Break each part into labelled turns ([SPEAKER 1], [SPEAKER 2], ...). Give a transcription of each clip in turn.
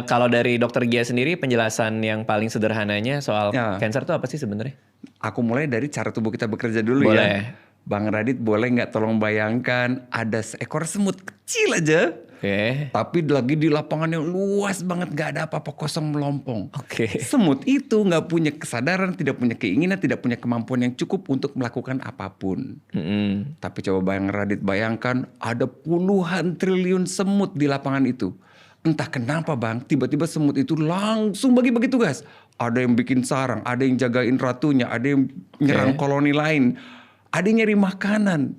[SPEAKER 1] Kalau dari Dokter Gia sendiri penjelasan yang paling sederhananya soal
[SPEAKER 2] Ya.
[SPEAKER 1] cancer itu apa sih sebenarnya?
[SPEAKER 2] Aku mulai dari cara tubuh kita bekerja dulu
[SPEAKER 1] Boleh.
[SPEAKER 2] ya. Bang Radit boleh nggak tolong bayangkan ada seekor semut kecil aja.
[SPEAKER 1] Oke.
[SPEAKER 2] Tapi lagi di lapangan yang luas banget, gak ada apa-apa, kosong melompong.
[SPEAKER 1] Oke.
[SPEAKER 2] Semut itu gak punya kesadaran, tidak punya keinginan, tidak punya kemampuan yang cukup untuk melakukan apapun. Tapi coba Bang Radit bayangkan ada puluhan triliun semut di lapangan itu. Entah kenapa Bang, tiba-tiba semut itu langsung bagi-bagi tugas. Ada yang bikin sarang, ada yang jagain ratunya, ada yang nyerang koloni lain, ada yang nyari makanan.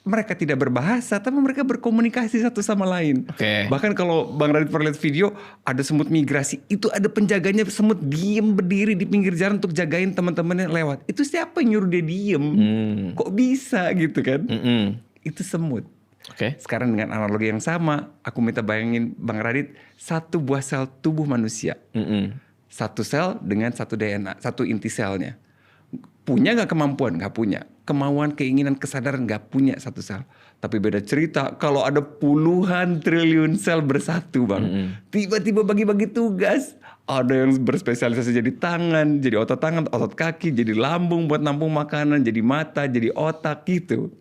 [SPEAKER 2] Mereka tidak berbahasa, tapi mereka berkomunikasi satu sama lain. Bahkan kalau Bang Radit pernah lihat video, ada semut migrasi, itu ada penjaganya, semut diem berdiri di pinggir jalan untuk jagain teman-temannya lewat. Itu siapa yang nyuruh dia diem? Kok bisa gitu kan? Itu semut. Sekarang dengan analogi yang sama, aku minta bayangin Bang Radit, satu buah sel tubuh manusia. Satu sel dengan satu DNA, satu inti selnya. Punya gak kemampuan? Gak punya. Kemauan, keinginan, kesadaran gak punya satu sel. Tapi beda cerita kalau ada puluhan triliun sel bersatu Bang. Tiba-tiba bagi-bagi tugas. Ada yang berspesialisasi jadi tangan, jadi otot tangan, otot kaki, jadi lambung buat nampung makanan, jadi mata, jadi otak gitu.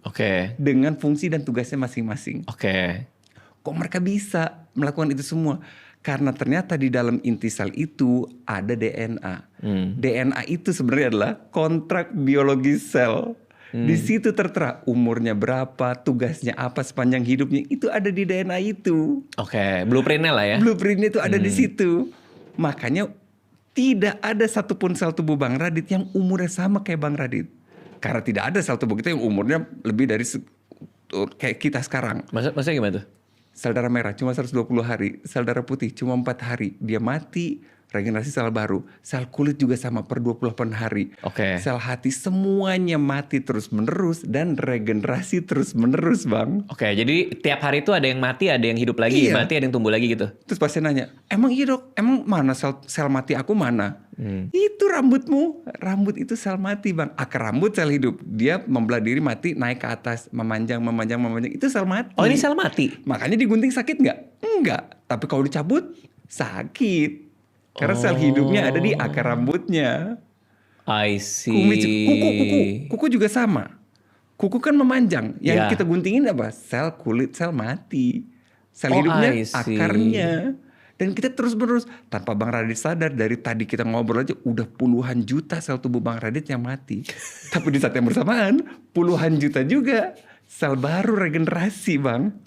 [SPEAKER 2] Dengan fungsi dan tugasnya masing-masing. Kok mereka bisa melakukan itu semua? Karena ternyata di dalam inti sel itu ada DNA. DNA itu sebenarnya adalah kontrak biologi sel. Di situ tertera umurnya berapa, tugasnya apa sepanjang hidupnya, itu ada di DNA itu.
[SPEAKER 1] Blueprintnya lah ya.
[SPEAKER 2] Blueprintnya itu ada di situ. Makanya tidak ada satupun sel tubuh Bang Radit yang umurnya sama kayak Bang Radit. Karena tidak ada sel tubuh kita yang umurnya lebih dari kayak kita sekarang.
[SPEAKER 1] Maksudnya gimana tuh?
[SPEAKER 2] Sel darah merah cuma 120 hari, sel darah putih cuma 4 hari. Dia mati, regenerasi sel baru. Sel kulit juga sama per 28 hari. Sel hati semuanya mati terus menerus dan regenerasi terus menerus Bang.
[SPEAKER 1] Jadi tiap hari itu ada yang mati, ada yang hidup lagi, mati ada yang tumbuh lagi gitu.
[SPEAKER 2] Terus pasien nanya, emang iya dok, emang mana sel mati aku mana? Itu rambutmu, rambut itu sel mati Bang. Akar rambut sel hidup, dia membelah diri mati naik ke atas, memanjang, itu sel mati.
[SPEAKER 1] Oh ini sel mati?
[SPEAKER 2] Makanya digunting sakit nggak? Enggak. Tapi kalau dicabut sakit. Karena sel hidupnya ada di akar rambutnya.
[SPEAKER 1] I see.
[SPEAKER 2] Kuku juga sama. Kuku kan memanjang. Yang kita guntingin apa? Sel kulit, sel mati. Sel hidupnya akarnya. Dan kita terus-menerus tanpa Bang Radit sadar, dari tadi kita ngobrol aja udah puluhan juta sel tubuh Bang Radit yang mati. Tapi di saat yang bersamaan puluhan juta juga sel baru regenerasi Bang.